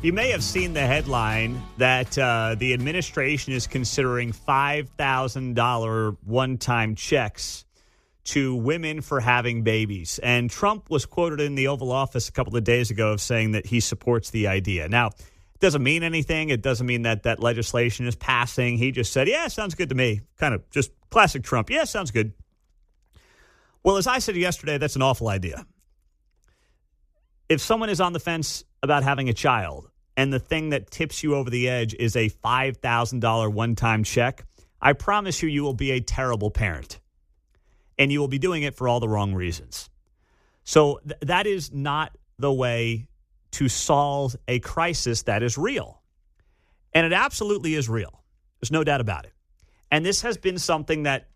You may have seen the headline that the administration is considering $5,000 one-time checks to women for having babies. And Trump was quoted in the Oval Office a couple of days ago of saying that he supports the idea. Now, it doesn't mean anything. It doesn't mean that that legislation is passing. He just said, yeah, sounds good to me. Kind of just classic Trump. Yeah, sounds good. Well, as I said yesterday, that's an awful idea. If someone is on the fence about having a child and the thing that tips you over the edge is a $5,000 one-time check, I promise you, you will be a terrible parent. And you will be doing it for all the wrong reasons. So that is not the way to solve a crisis that is real. And it absolutely is real. There's no doubt about it. And this has been something that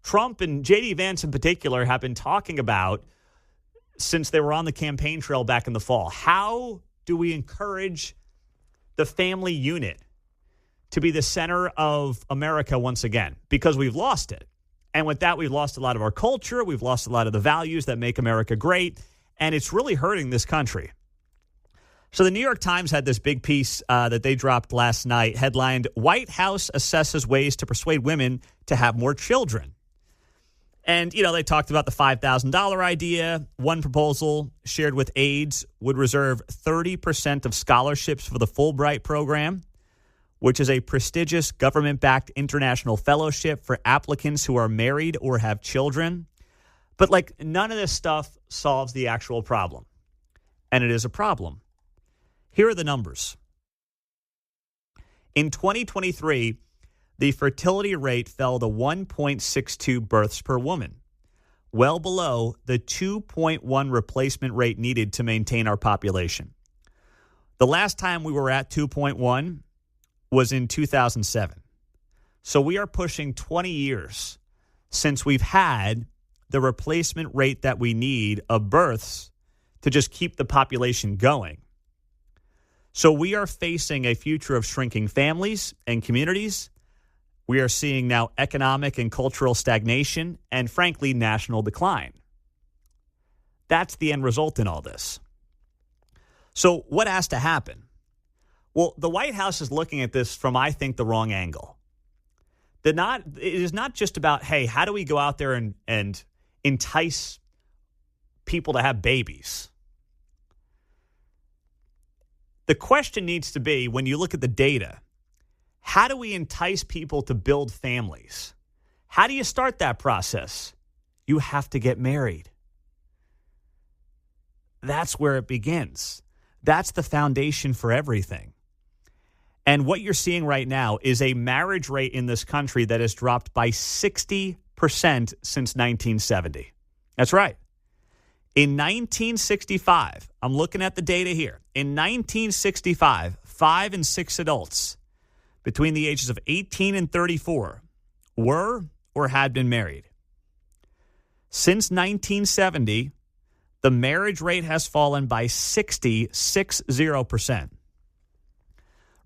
Trump and J.D. Vance in particular have been talking about since they were on the campaign trail back in the fall. How do we encourage the family unit to be the center of America once again? Because we've lost it. And with that, we've lost a lot of our culture. We've lost a lot of the values that make America great. And it's really hurting this country. So the New York Times had this big piece that they dropped last night, headlined, White House assesses ways to persuade women to have more children. And, you know, they talked about the $5,000 idea. One proposal shared with AIDS would reserve 30% of scholarships for the Fulbright program, which is a prestigious government-backed international fellowship for applicants who are married or have children. But, like, none of this stuff solves the actual problem. And it is a problem. Here are the numbers. In 2023, the fertility rate fell to 1.62 births per woman, well below the 2.1 replacement rate needed to maintain our population. The last time we were at 2.1 was in 2007. So we are pushing 20 years since we've had the replacement rate that we need of births to just keep the population going. So we are facing a future of shrinking families and communities. We are seeing now economic and cultural stagnation and, frankly, national decline. That's the end result in all this. So what has to happen? Well, the White House is looking at this from, I think, the wrong angle. It is not just about, hey, how do we go out there and entice people to have babies? The question needs to be, when you look at the data, how do we entice people to build families? How do you start that process? You have to get married. That's where it begins. That's the foundation for everything. And what you're seeing right now is a marriage rate in this country that has dropped by 60% since 1970. That's right. In 1965, I'm looking at the data here. In 1965, 5 and 6 adults between the ages of 18 and 34 were or had been married. Since 1970, the marriage rate has fallen by 60%.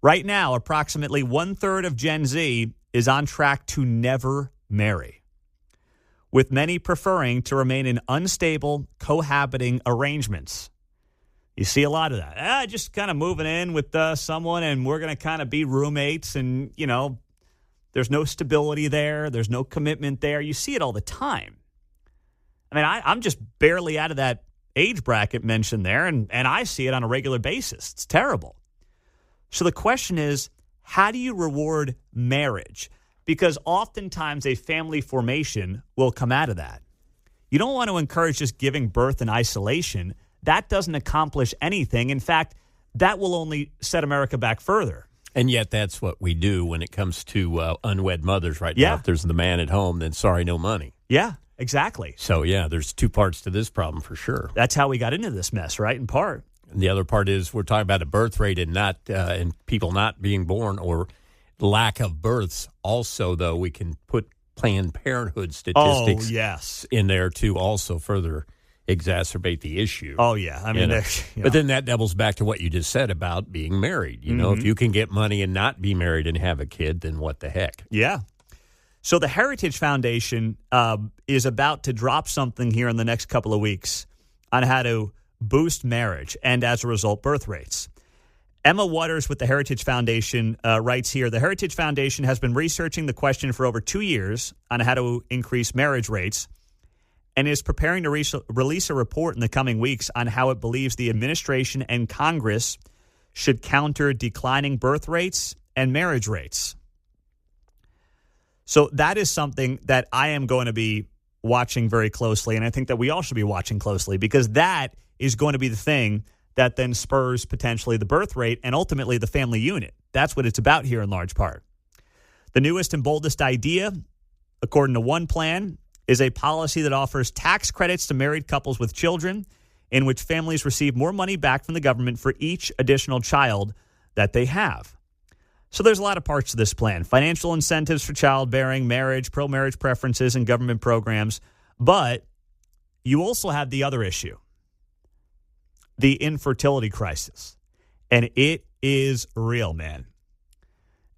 Right now, approximately 1/3 of Gen Z is on track to never marry, with many preferring to remain in unstable, cohabiting arrangements. You see a lot of that. Just kind of moving in with someone, and we're going to kind of be roommates, and, you know, there's no stability there. There's no commitment there. You see it all the time. I mean, I'm just barely out of that age bracket mentioned there, and I see it on a regular basis. It's terrible. So the question is, how do you reward marriage? Because oftentimes a family formation will come out of that. You don't want to encourage just giving birth in isolation. That doesn't accomplish anything. In fact, that will only set America back further. And yet that's what we do when it comes to unwed mothers right now. If there's the man at home, then sorry, no money. Yeah, exactly. So, yeah, there's two parts to this problem for sure. That's how we got into this mess, right, in part. And the other part is we're talking about a birth rate and not and people not being born or lack of births. Also, though, we can put Planned Parenthood statistics in there to also further exacerbate the issue. Oh, yeah. I mean, but then that doubles back to what you just said about being married. You know, if you can get money and not be married and have a kid, then what the heck? Yeah. So the Heritage Foundation is about to drop something here in the next couple of weeks on how to boost marriage and, as a result, birth rates. Emma Waters with the Heritage Foundation writes here, the Heritage Foundation has been researching the question for over 2 years on how to increase marriage rates and is preparing to release a report in the coming weeks on how it believes the administration and Congress should counter declining birth rates and marriage rates. So that is something that I am going to be watching very closely, and I think that we all should be watching closely, because that is going to be the thing that then spurs potentially the birth rate and ultimately the family unit. That's what it's about here in large part. The newest and boldest idea, according to one plan, is a policy that offers tax credits to married couples with children, in which families receive more money back from the government for each additional child that they have. So there's a lot of parts to this plan: financial incentives for childbearing, marriage, pro-marriage preferences, and government programs. But you also have the other issue, the infertility crisis. And it is real, man.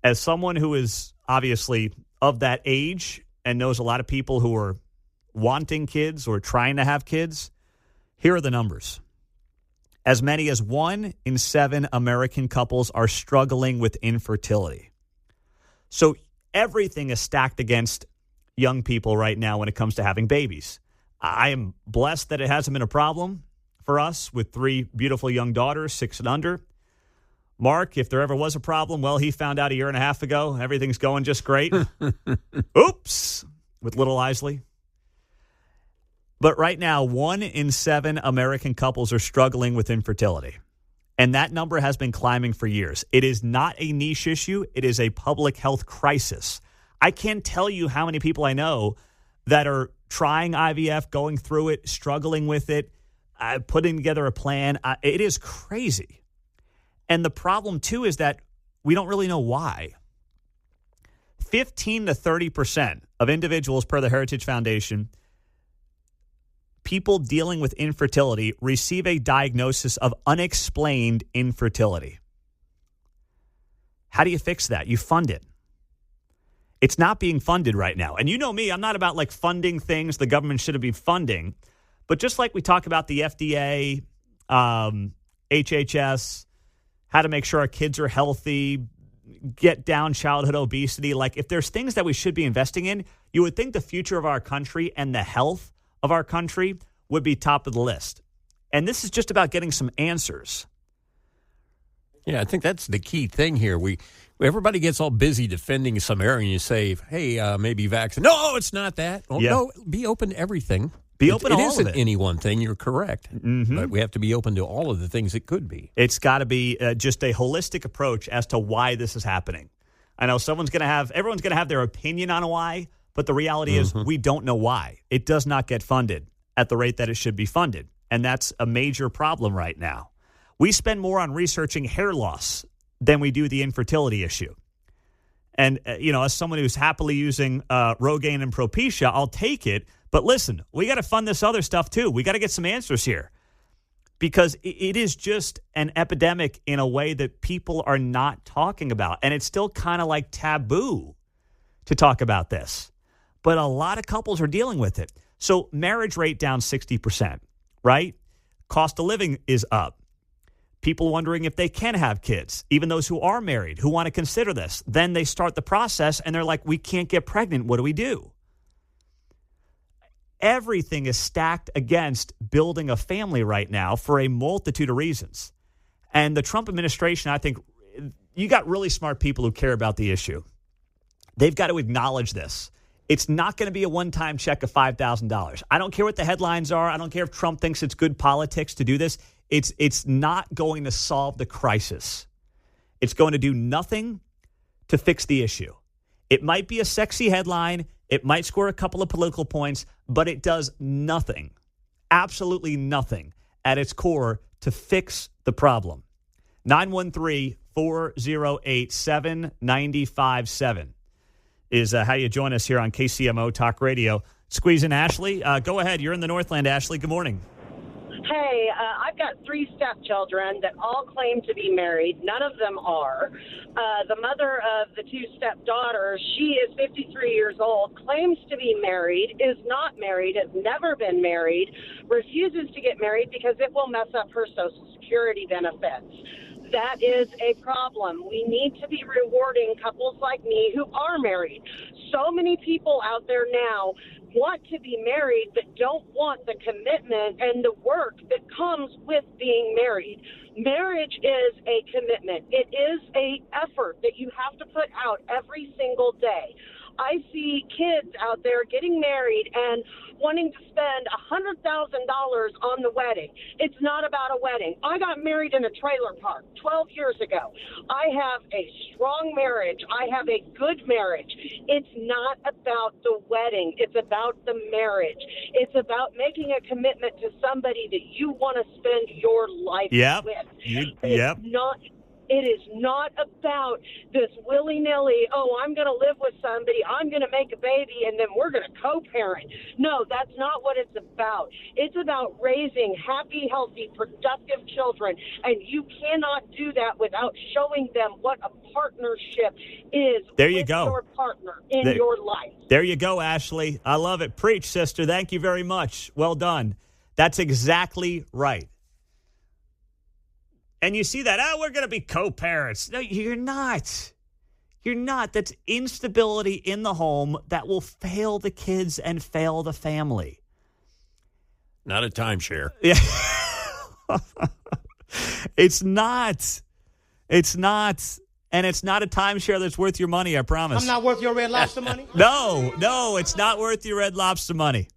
As someone who is obviously of that age and knows a lot of people who are wanting kids or trying to have kids, here are the numbers. As many as 1 in 7 American couples are struggling with infertility. So everything is stacked against young people right now when it comes to having babies. I am blessed that it hasn't been a problem for us with 3 beautiful young daughters, 6 and under. Mark, if there ever was a problem, well, he found out a year and a half ago. Everything's going just great. Oops, with little Isley. But right now, 1 in 7 American couples are struggling with infertility. And that number has been climbing for years. It is not a niche issue. It is a public health crisis. I can't tell you how many people I know that are trying IVF, going through it, struggling with it, putting together a plan. It is crazy. And the problem, too, is that we don't really know why. 15 to 30% of individuals, per the Heritage Foundation, people dealing with infertility receive a diagnosis of unexplained infertility. How do you fix that? You fund it. It's not being funded right now. And you know me, I'm not about like funding things the government shouldn't be funding. But just like we talk about the FDA, HHS, how to make sure our kids are healthy, get down childhood obesity. Like if there's things that we should be investing in, you would think the future of our country and the health of our country would be top of the list. And this is just about getting some answers. Yeah, I think that's the key thing here. Everybody gets all busy defending some area, and you say, hey, maybe vaccine. No, it's not that. Well, yeah. No, be open to everything. Be open to all of it. It isn't any one thing. You're correct. Mm-hmm. But we have to be open to all of the things it could be. It's got to be just a holistic approach as to why this is happening. I know everyone's going to have their opinion on why, but the reality is we don't know why. It does not get funded at the rate that it should be funded. And that's a major problem right now. We spend more on researching hair loss than we do the infertility issue. And, as someone who's happily using Rogaine and Propecia, I'll take it. But listen, we got to fund this other stuff, too. We got to get some answers here, because it is just an epidemic in a way that people are not talking about. And it's still kind of like taboo to talk about this. But a lot of couples are dealing with it. So marriage rate down 60%, right? Cost of living is up. People wondering if they can have kids, even those who are married, who want to consider this. Then they start the process and they're like, we can't get pregnant. What do we do? Everything is stacked against building a family right now for a multitude of reasons. And the Trump administration, I think, you got really smart people who care about the issue. They've got to acknowledge this. It's not going to be a one-time check of $5,000. I don't care what the headlines are. I don't care if Trump thinks it's good politics to do this. It's not going to solve the crisis. It's going to do nothing to fix the issue. It might be a sexy headline. It might score a couple of political points, but it does nothing, absolutely nothing at its core to fix the problem. 913-408-7957 is how you join us here on KCMO Talk Radio. Squeeze in Ashley. Go ahead. You're in the Northland, Ashley. Good morning. Hey, I've got 3 stepchildren that all claim to be married. None of them are. The mother of the 2 stepdaughters, she is 53 years old, claims to be married, is not married, has never been married, refuses to get married because it will mess up her Social Security benefits. That is a problem. We need to be rewarding couples like me who are married. So many people out there now want to be married but don't want the commitment and the work that comes with being married. Marriage is a commitment. It is an effort that you have to put out every single day. I see kids out there getting married and wanting to spend $100,000 on the wedding. It's not about a wedding. I got married in a trailer park 12 years ago. I have a strong marriage. I have a good marriage. It's not about the wedding. It's about the marriage. It's about making a commitment to somebody that you want to spend your life with. It is not about this willy-nilly, I'm going to live with somebody, I'm going to make a baby, and then we're going to co-parent. No, that's not what it's about. It's about raising happy, healthy, productive children, and you cannot do that without showing them what a partnership is with your partner in your life. There you go, Ashley. I love it. Preach, sister. Thank you very much. Well done. That's exactly right. And you see that, we're going to be co-parents. No, you're not. You're not. That's instability in the home that will fail the kids and fail the family. Not a timeshare. Yeah. It's not. It's not. And it's not a timeshare that's worth your money, I promise. I'm not worth your Red Lobster money? No, it's not worth your Red Lobster money.